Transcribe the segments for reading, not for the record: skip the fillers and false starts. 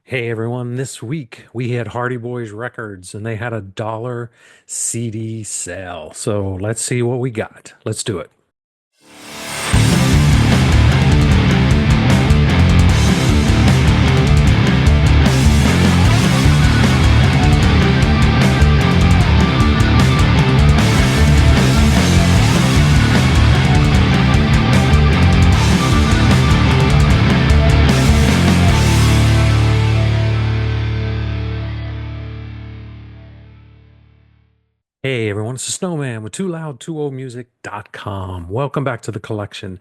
Hey everyone, this week we had Hardy Boys Records and they had a dollar CD sale. So let's see what we got. Let's do it. Hey everyone, it's the Snowman with TooLoud2OldMusic.com. Welcome back to the collection.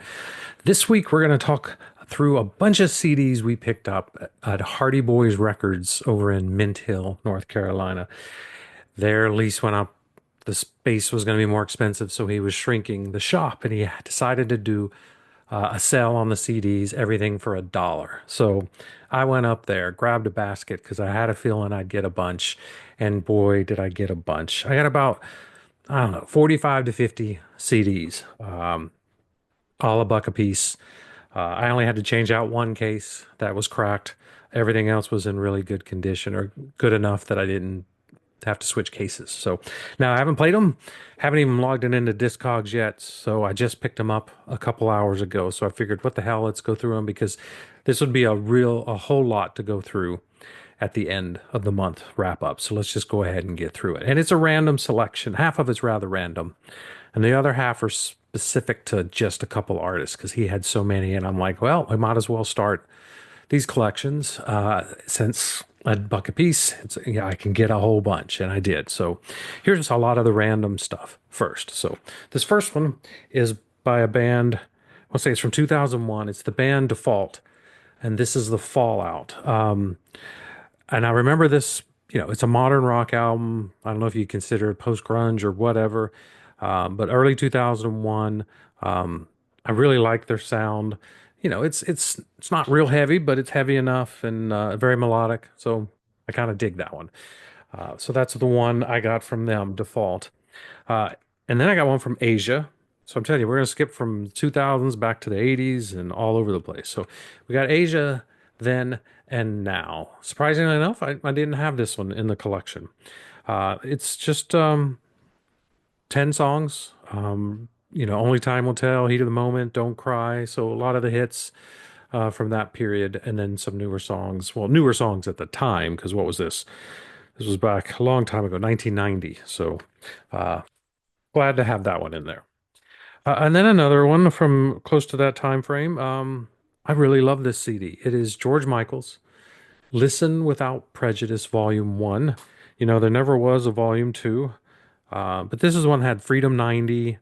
This week we're going to talk through a bunch of CDs we picked up at Hardy Boys Records over in Mint Hill, North Carolina. Their lease went up. The space was going to be more expensive, so he was shrinking the shop, and he decided to do a sale on the CDs, everything for $1. So I went up there, grabbed a basket because I had a feeling I'd get a bunch, and boy, did I get a bunch. I got about, I don't know, 45 to 50 CDs, all a buck a piece. I only had to change out one case that was cracked. Everything else was in really good condition or good enough that I didn't have to switch cases. So now I haven't played them, haven't even logged it into Discogs yet. So I just picked them up a couple hours ago. So I figured, what the hell, let's go through them because this would be a whole lot to go through at the end of the month wrap up. So let's just go ahead and get through it. And it's a random selection. Half of it's rather random, and the other half are specific to just a couple artists because he had so many. And I'm like, well, I might as well start these collections since a buck a piece. Yeah, I can get a whole bunch, and I did. So here's a lot of the random stuff first. So this first one is by a band. I'll say it's from 2001. It's the band Default, and this is the Fallout. And I remember this. It's a modern rock album. I don't know if you consider it post grunge or whatever, but early 2001. I really like their sound. It's not real heavy, but it's heavy enough and very melodic. So I kind of dig that one. So that's the one I got from them, Default. Uh, and then I got one from Asia. So I'm telling you, we're gonna skip from 2000s back to the 80s and all over the place. So we got Asia then and now. Surprisingly enough, I didn't have this one in the collection. It's just 10 songs. Only Time Will Tell, Heat of the Moment, Don't Cry. So a lot of the hits from that period, and then some newer songs. Well, newer songs at the time, because what was this? This was back a long time ago, 1990. So glad to have that one in there. And then another one from close to that time frame. I really love this CD. It is George Michael's Listen Without Prejudice, Volume 1. There never was a Volume 2, but this is one that had Freedom 90.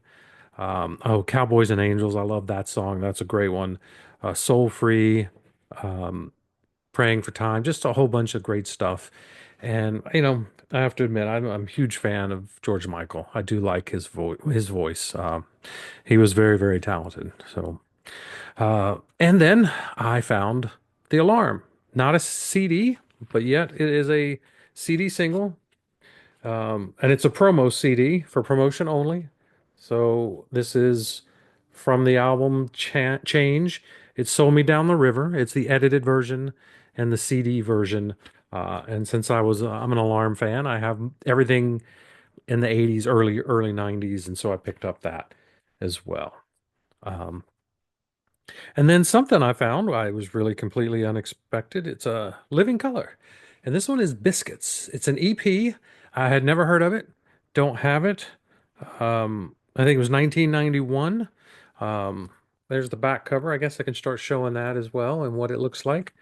Oh, Cowboys and Angels. I love that song. That's a great one. Soul Free, Praying for Time, just a whole bunch of great stuff. And, I have to admit, I'm a huge fan of George Michael. I do like his voice. He was very, very talented. So, and then I found The Alarm. Not a CD, but yet it is a CD single. And it's a promo CD for promotion only. So this is from the album Change. It's Sold Me Down the River. It's the edited version and the CD version. And since I'm an Alarm fan, I have everything in the 80s, early 90s, and so I picked up that as well. Um, and then something I found I was really completely unexpected. It's a Living Color. And this one is Biscuits. It's an EP. I had never heard of it. Don't have it. I think it was 1991. There's the back cover. I guess I can start showing that as well and what it looks like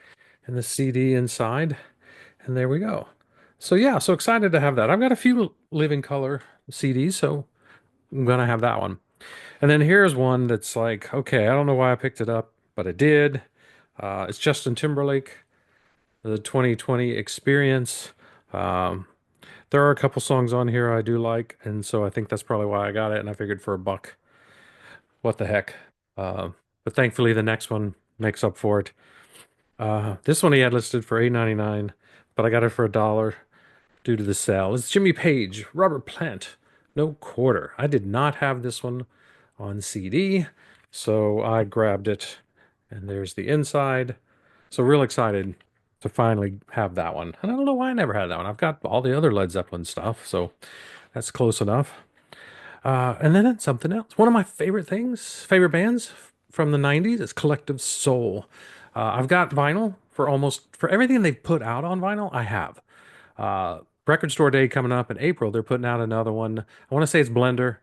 and the CD inside. And there we go. So yeah, so excited to have that. I've got a few Living Color CDs, so I'm gonna have that one. And then here's one that's like, okay, I don't know why I picked it up, but I did. It's Justin Timberlake, the 2020 Experience. Um, there are a couple songs on here I do like, and so I think that's probably why I got it. And I figured for a buck, what the heck? Uh, but thankfully, the next one makes up for it. This one he had listed for $8.99, but I got it for $1 due to the sale. It's Jimmy Page, Robert Plant, No Quarter. I did not have this one on CD, so I grabbed it, and there's the inside. So real excited to finally have that one. And I don't know why I never had that one. I've got all the other Led Zeppelin stuff, so that's close enough. And then something else. One of my favorite bands from the 90s is Collective Soul. I've got vinyl for everything they've put out on vinyl, I have. Record Store Day coming up in April. They're putting out another one. I want to say it's Blender.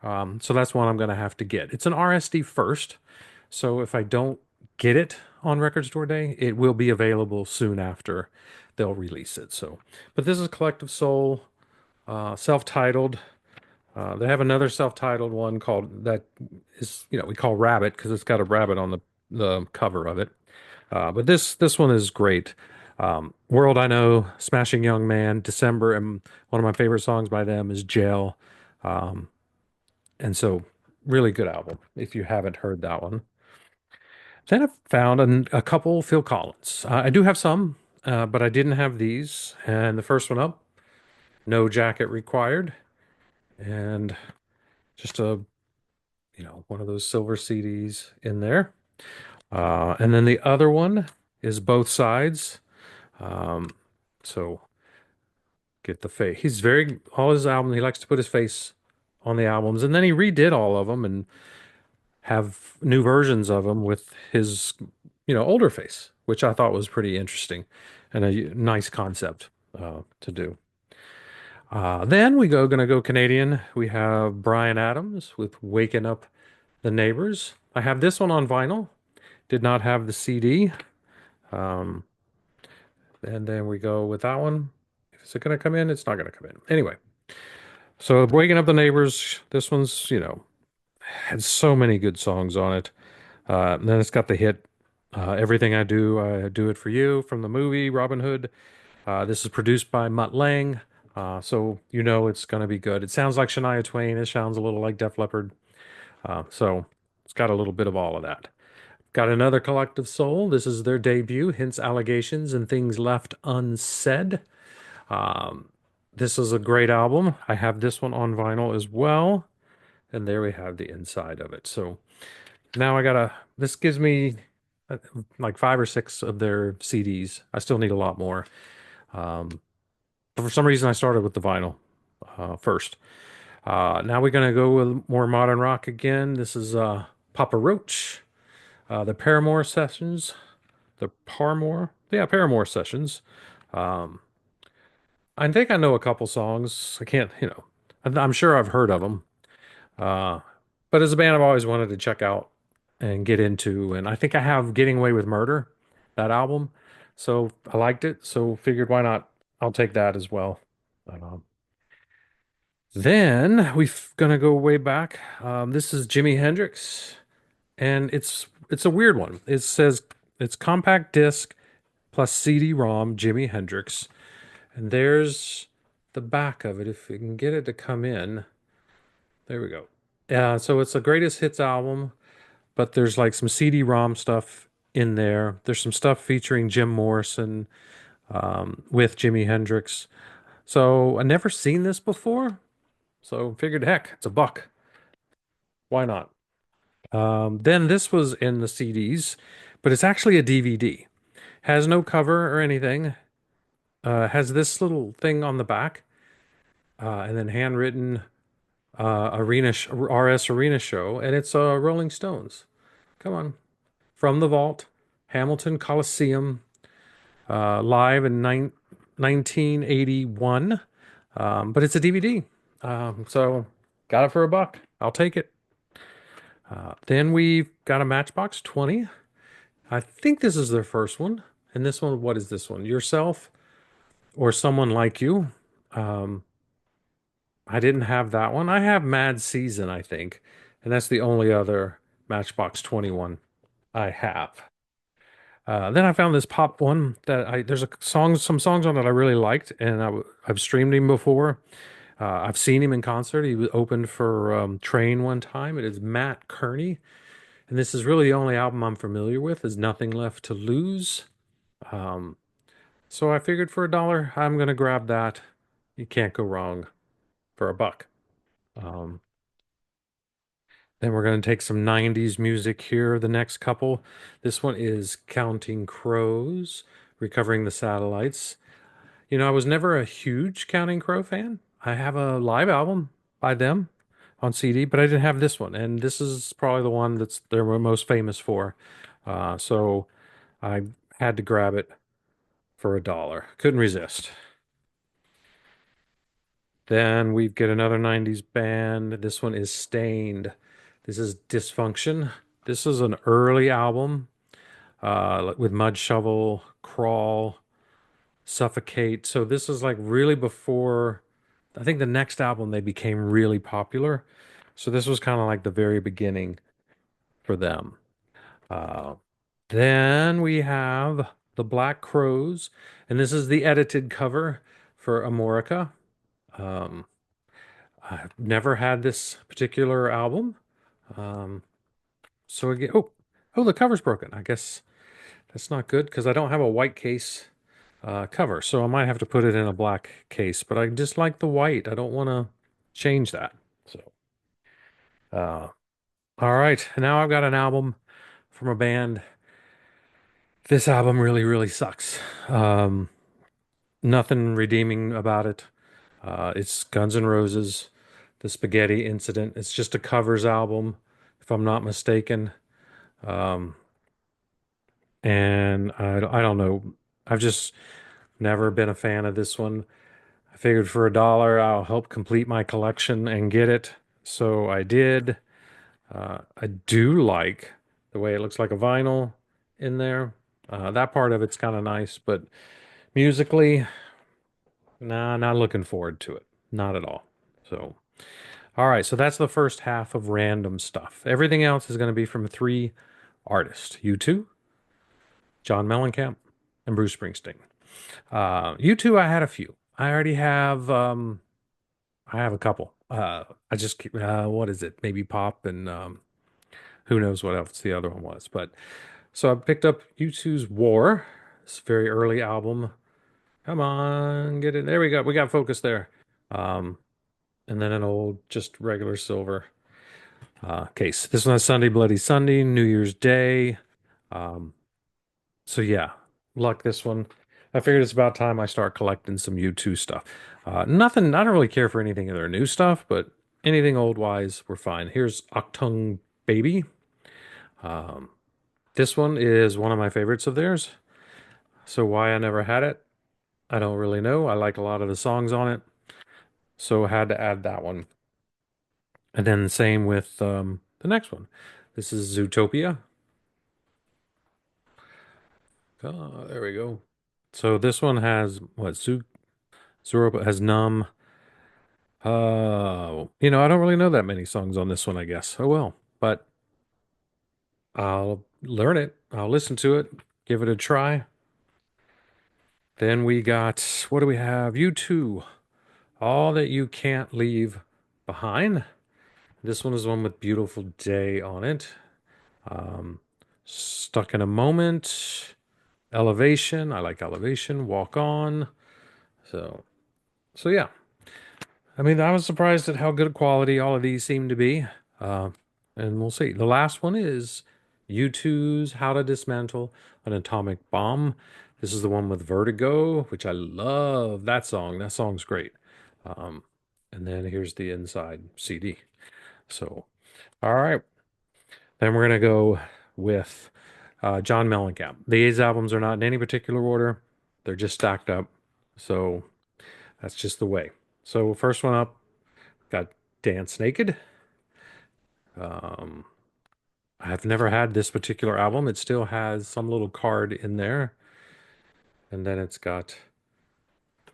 So that's one I'm going to have to get. It's an RSD first. So if I don't get it on Record Store Day, it will be available soon after they'll release it. So, but this is Collective Soul, self-titled. They have another self-titled one called that is, we call Rabbit because it's got a rabbit on the cover of it. But this one is great. World I Know, Smashing Young Man, December, and one of my favorite songs by them is Jail. Um, and so really good album if you haven't heard that one. Then I found a couple Phil Collins. I do have some, but I didn't have these. And the first one up, No Jacket Required, and just one of those silver CDs in there. And then the other one is Both Sides. Um, so get the face. All his albums, he likes to put his face on the albums. And then he redid all of them and have new versions of them with his, older face, which I thought was pretty interesting and a nice concept to do. Then gonna go Canadian. We have Brian Adams with Waking Up the Neighbors. I have this one on vinyl. Did not have the CD. Um, and then we go with that one. Is it going to come in? It's not going to come in. Anyway, so Waking Up the Neighbors, this one's, had so many good songs on it. And then it's got the hit Everything I Do It For You from the movie Robin Hood. This is produced by Mutt Lange. So it's going to be good. It sounds like Shania Twain. It sounds a little like Def Leppard. So it's got a little bit of all of that. Got another Collective Soul. This is their debut, Hints, Allegations, and Things Left Unsaid. Um, this is a great album. I have this one on vinyl as well. And there we have the inside of it. So now this gives me like 5 or 6 of their CDs. I still need a lot more. But for some reason, I started with the vinyl first. Now we're going to go with more modern rock again. This is Papa Roach, the Paramore Sessions, Paramore Sessions. Um, I think I know a couple songs. I can't, I'm sure I've heard of them. Uh, but as a band, I've always wanted to check out and get into. And I think I have Getting Away with Murder, that album. So I liked it. So figured why not? I'll take that as well. Um, then we're gonna go way back. This is Jimi Hendrix, and it's a weird one. It says it's compact disc plus CD-ROM Jimi Hendrix. And there's the back of it. If we can get it to come in, there we go. So it's a greatest hits album, but there's like some CD-ROM stuff in there. There's some stuff featuring Jim Morrison with Jimi Hendrix. So I never seen this before. So figured, heck, it's $1. Why not? Then this was in the CDs, but it's actually a DVD. Has no cover or anything. Has this little thing on the back, and then handwritten RS Arena Show, and it's Rolling Stones. Come on, from the vault, Hamilton Coliseum, live in 1981. But it's a DVD, so got it for $1. I'll take it. Then we've got a Matchbox 20. I think this is their first one. And this one, what is this one? Yourself or Someone Like You. Um, I didn't have that one. I have Mad Season, I think. And that's the only other Matchbox 21 I have. Then I found this pop one there's some songs on it I really liked, and I've streamed him before. I've seen him in concert. He was opened for Train one time. It is Matt Kearney, and this is really the only album I'm familiar with. Is Nothing Left to Lose. Um, so I figured for $1, I'm gonna grab that. You can't go wrong for $1. Um, then we're going to take some 90s music here, the next couple. This one is Counting Crows, Recovering the Satellites. You know, I was never a huge Counting Crow fan. I have a live album by them on CD, but I didn't have this one, and this is probably the one that's they're most famous for. So I had to grab it for $1. Couldn't resist. Then we get another 90s band. This one is Stained. This is Dysfunction. This is an early album with Mud Shovel, Crawl, Suffocate. So this is like really before, I think the next album they became really popular. So this was kind of like the very beginning for them. Uh, then we have the Black Crows, and this is the edited cover for Amorica. Um, I've never had this particular album. Um, so again, oh, the cover's broken. I guess that's not good because I don't have a white case cover, so I might have to put it in a black case. But I just like the white. I don't want to change that. So, uh, all right, now I've got an album from a band. This album really, really sucks. Nothing redeeming about it. It's Guns N' Roses, The Spaghetti Incident. It's just a covers album, if I'm not mistaken. Um, and I don't know. I've just never been a fan of this one. I figured for $1, I'll help complete my collection and get it. So I did. I do like the way it looks like a vinyl in there. That part of it's kind of nice, but musically, nah, not looking forward to it. Not at all. So, all right. So that's the first half of random stuff. Everything else is going to be from three artists: U2, John Mellencamp, and Bruce Springsteen. U2, I had a few. I already have. I have a couple. I just what is it? Maybe Pop and who knows what else the other one was. But so I picked up U2's War. It's a very early album. Come on, get it. There we go. We got focus there. Um, and then an old, just regular silver case. This one has Sunday Bloody Sunday, New Year's Day. Um, so yeah, luck this one. I figured it's about time I start collecting some U2 stuff. Nothing, I don't really care for anything of their new stuff, but anything old wise, we're fine. Here's Octung Baby. Um, this one is one of my favorites of theirs. So why I never had it, I don't really know. I like a lot of the songs on it, so I had to add that one. And then same with the next one. This is Zootopia. There we go. So this one has what? Zootopia has Numb. I don't really know that many songs on this one, I guess. Oh well, but I'll learn it. I'll listen to it, give it a try. Then we got, what do we have? U2, All That You Can't Leave Behind. This one is the one with Beautiful Day on it. Um, Stuck in a Moment, Elevation. I like Elevation. Walk On. So, so yeah. I mean, I was surprised at how good quality all of these seem to be. Uh, and we'll see. The last one is U2's How to Dismantle an Atomic Bomb. This is the one with Vertigo, which I love that song. That song's great. Um, and then here's the inside CD. So, all right. Then we're going to go with John Mellencamp. These albums are not in any particular order, they're just stacked up. So that's just the way. So, first one up, got Dance Naked. Um, I've never had this particular album. It still has some little card in there. And then it's got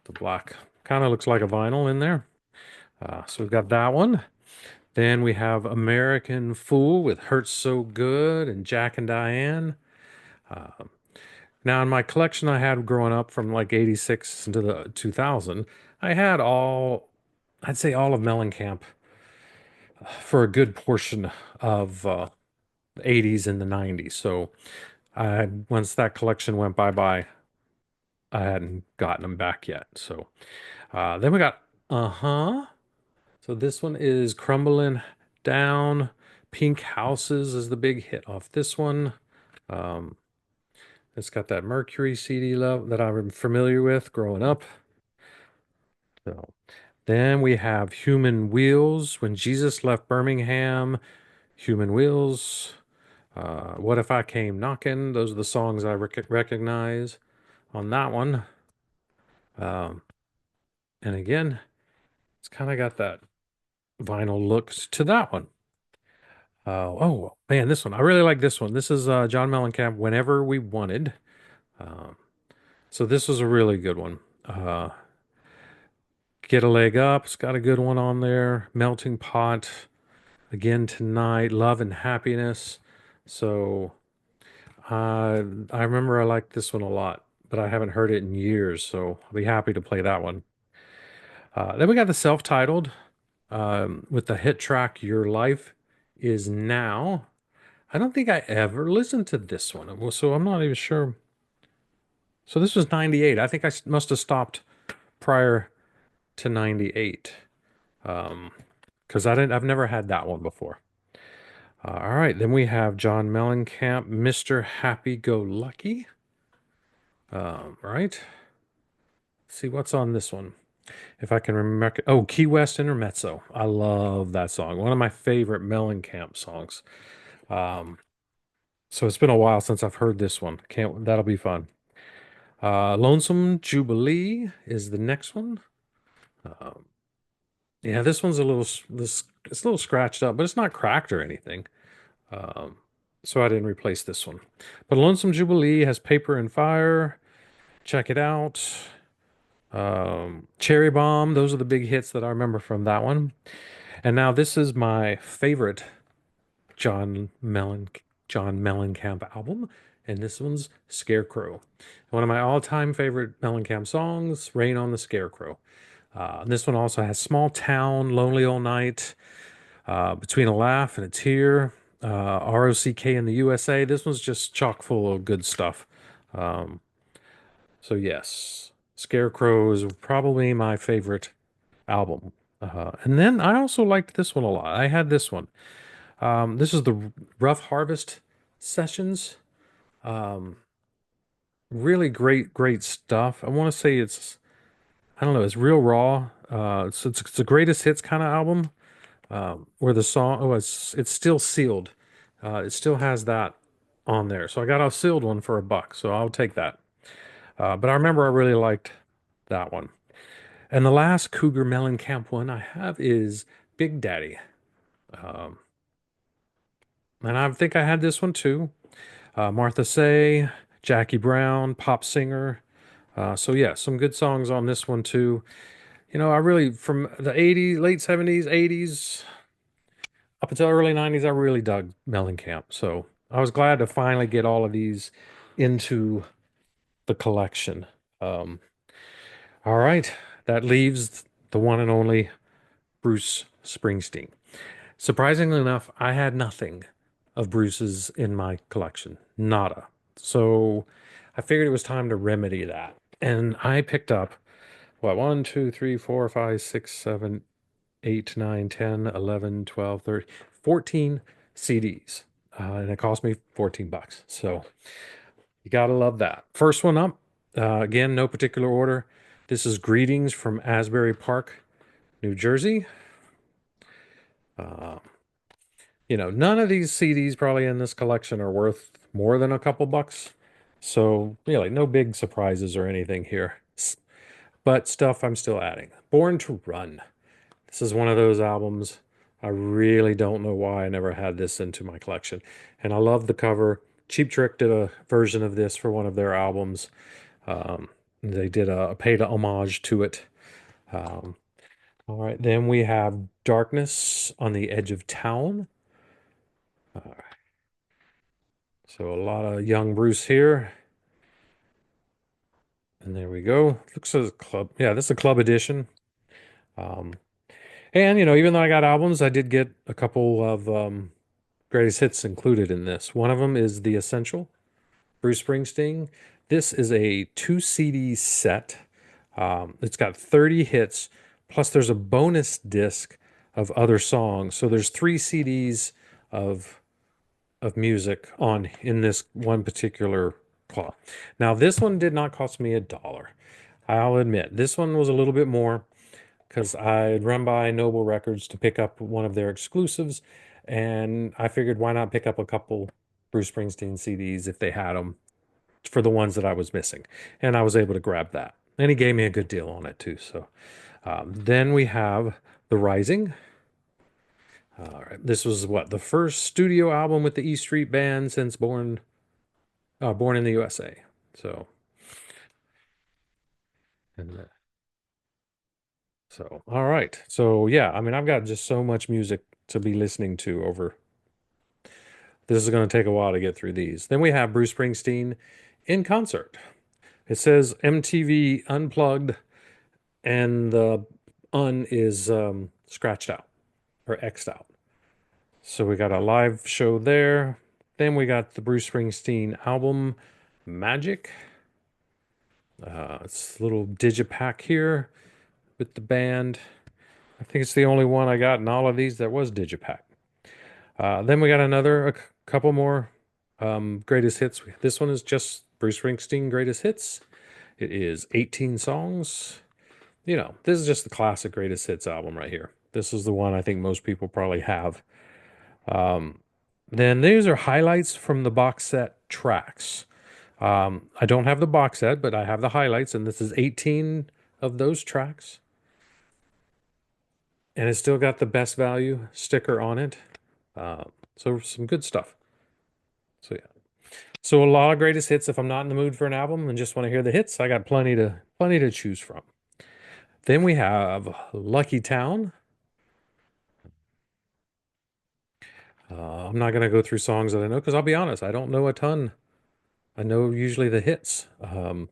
the black, kind of looks like a vinyl in there. So we've got that one. Then we have American Fool with Hurts So Good and Jack and Diane. Uh, Now, in my collection I had growing up from like 86 into the 2000, I had I'd say all of Mellencamp for a good portion of the 80s and the 90s. So once that collection went bye-bye, I hadn't gotten them back yet. So then we got Uh-huh. So this one is Crumbling Down. Pink Houses is the big hit off this one. Um, It's got that Mercury CD love that I'm familiar with growing up. So then we have Human Wheels, When Jesus Left Birmingham, Human Wheels, What If I Came Knocking. Those are the songs I recognize on that one. Um, and again, it's kind of got that vinyl looks to that one. Oh man, this one. I really like this one. This is John Mellencamp, Whenever We Wanted. Um, so this was a really good one. Get a Leg Up. It's got a good one on there. Melting Pot. Again tonight. Love and Happiness. So I remember I liked this one a lot, but I haven't heard it in years. So I'll be happy to play that one. Then we got the self-titled with the hit track Your Life Is Now. I don't think I ever listened to this one. So I'm not even sure. So this was 98. I think I must have stopped prior to 98. Because I've never had that one before. All right, then we have John Mellencamp, Mr. Happy Go Lucky. Right. See what's on this one. If I can remember. Oh, Key West Intermezzo. I love that song. One of my favorite Mellencamp songs. Um, so it's been a while since I've heard this one. Can't. That'll be fun. Lonesome Jubilee is the next one. Um, yeah, this one's a little this it's a little scratched up, but it's not cracked or anything. Um, so I didn't replace this one. But Lonesome Jubilee has Paper and Fire. Check it out. Cherry Bomb. Those are the big hits that I remember from that one. And now this is my favorite John Mellon John Mellencamp album, and this one's Scarecrow. One of my all-time favorite Mellencamp songs, Rain on the Scarecrow. This one also has Small Town, Lonely All Night, Between a Laugh and a Tear, ROCK in the USA. This one's just chock full of good stuff. Um, so yes, Scarecrow is probably my favorite album. And then I also liked this one a lot. I had this one. This is the Rough Harvest sessions. Um, really great stuff. I want to say I don't know, it's real raw. It's the greatest hits kind of album. Where the song, it's still sealed. It still has that on there. So I got a sealed one for $1, so I'll take that. But I remember I really liked that one. And the last Cougar Mellencamp one I have is Big Daddy. Um, and I think I had this one too. Martha Say, Jackie Brown, pop singer. So yeah, some good songs on this one too. You know, I really from the 80s, late 70s, 80s up until early 90s, I really dug Mellencamp. So I was glad to finally get all of these into the collection. Um, all right, that leaves the one and only Bruce Springsteen. Surprisingly enough, I had nothing of Bruce's in my collection. Nada. So I figured it was time to remedy that. And I picked up, what, 1, 2, 3, 4, 5, 6, 7, 8, 9, 10, 11, 12, 13, 14 CDs. And it cost me $14. So you gotta love that. First one up, again, no particular order. This is Greetings from Asbury Park, New Jersey. Uh, none of these CDs probably in this collection are worth more than a couple bucks. So, really, no big surprises or anything here. But stuff I'm still adding. Born to Run. This is one of those albums. I really don't know why I never had this into my collection. And I love the cover. Cheap Trick did a version of this for one of their albums. They did a paid homage to it. Um, all right, then we have Darkness on the Edge of Town. So a lot of young Bruce here. And there we go. Looks like a club. Yeah, this is a club edition. Um, and, even though I got albums, I did get a couple of greatest hits included in this. One of them is The Essential, Bruce Springsteen. This is a 2 CD set. It's got 30 hits, plus there's a bonus disc of other songs. So there's 3 CDs of music on in this one particular Claw. Now, this one did not cost me $1. I'll admit, this one was a little bit more because I'd run by Noble Records to pick up one of their exclusives, and I figured why not pick up a couple Bruce Springsteen CDs if they had them for the ones that I was missing, and I was able to grab that. And he gave me a good deal on it too. So then we have The Rising. All right, this was what the first studio album with the E Street Band since Born in the USA. So, and, all right. So yeah, I mean, I've got just so much music to be listening to over. This is going to take a while to get through these. Then we have Bruce Springsteen in concert. It says MTV Unplugged, and the un is scratched out or X'd out. So we got a live show there. Then we got the Bruce Springsteen album, Magic. It's a little digipack here with the band. I think it's the only one I got in all of these that was digipack. Then we got a couple more greatest hits. This one is just Bruce Springsteen greatest hits. It is 18 songs. You know, this is just the classic greatest hits album right here. This is the one I think most people probably have. Then these are highlights from the box set tracks. I don't have the box set, but I have the highlights, and this is 18 of those tracks. And it's still got the best value sticker on it. So some good stuff. So yeah. So a lot of greatest hits. If I'm not in the mood for an album and just want to hear the hits, I got plenty to choose from. Then we have Lucky Town. I'm not going to go through songs that I know because I'll be honest, I don't know a ton. I know usually the hits. And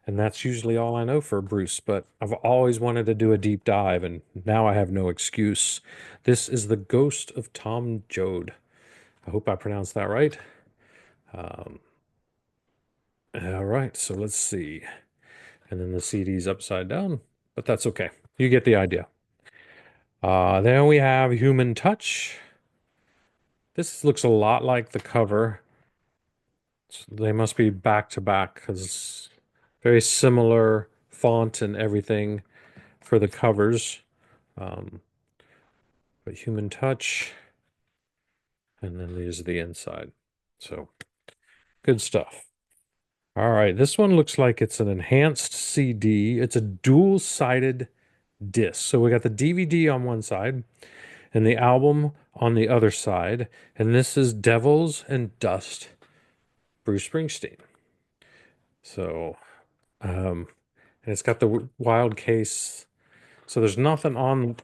that's usually all I know for Bruce, but I've always wanted to do a deep dive, and now I have no excuse. This is The Ghost of Tom Joad. I hope I pronounced that right. All right, so let's see. And then the CD's upside down, but that's okay. You get the idea. Then we have Human Touch. This looks a lot like the cover. So they must be back to back because very similar font and everything for the covers. But Human Touch, and then there's the inside. So good stuff. All right, this one looks like it's an enhanced CD. It's a dual-sided disc. So we got the DVD on one side and the album on the other side. And this is Devils and Dust, Bruce Springsteen. So, and it's got the wild case. So there's nothing on,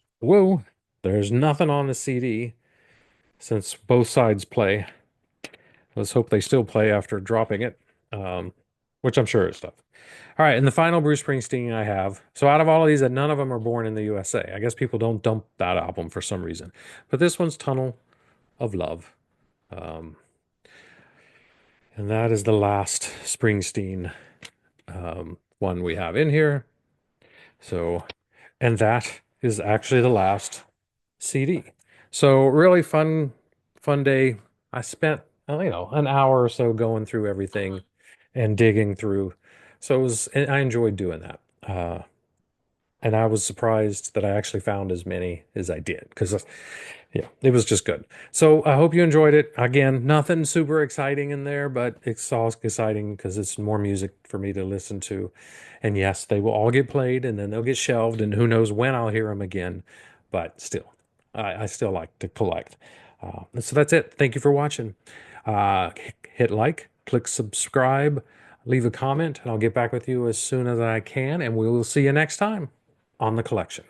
there's nothing on the CD since both sides play. Let's hope they still play after dropping it, which I'm sure is stuff. All right, and the final Bruce Springsteen I have. So out of all of these, none of them are Born in the USA. I guess people don't dump that album for some reason. But this one's Tunnel of Love. And that is the last Springsteen one we have in here. So, and that is actually the last CD. So really fun day. I spent, an hour or so going through everything and digging through. So I enjoyed doing that. And I was surprised that I actually found as many as I did because, yeah, it was just good. So I hope you enjoyed it. Again, nothing super exciting in there, but it's all exciting because it's more music for me to listen to. And yes, they will all get played and then they'll get shelved, and who knows when I'll hear them again. But still, I still like to collect. So that's it. Thank you for watching. Hit like, click subscribe, leave a comment, and I'll get back with you as soon as I can. And we will see you next time on The Collection.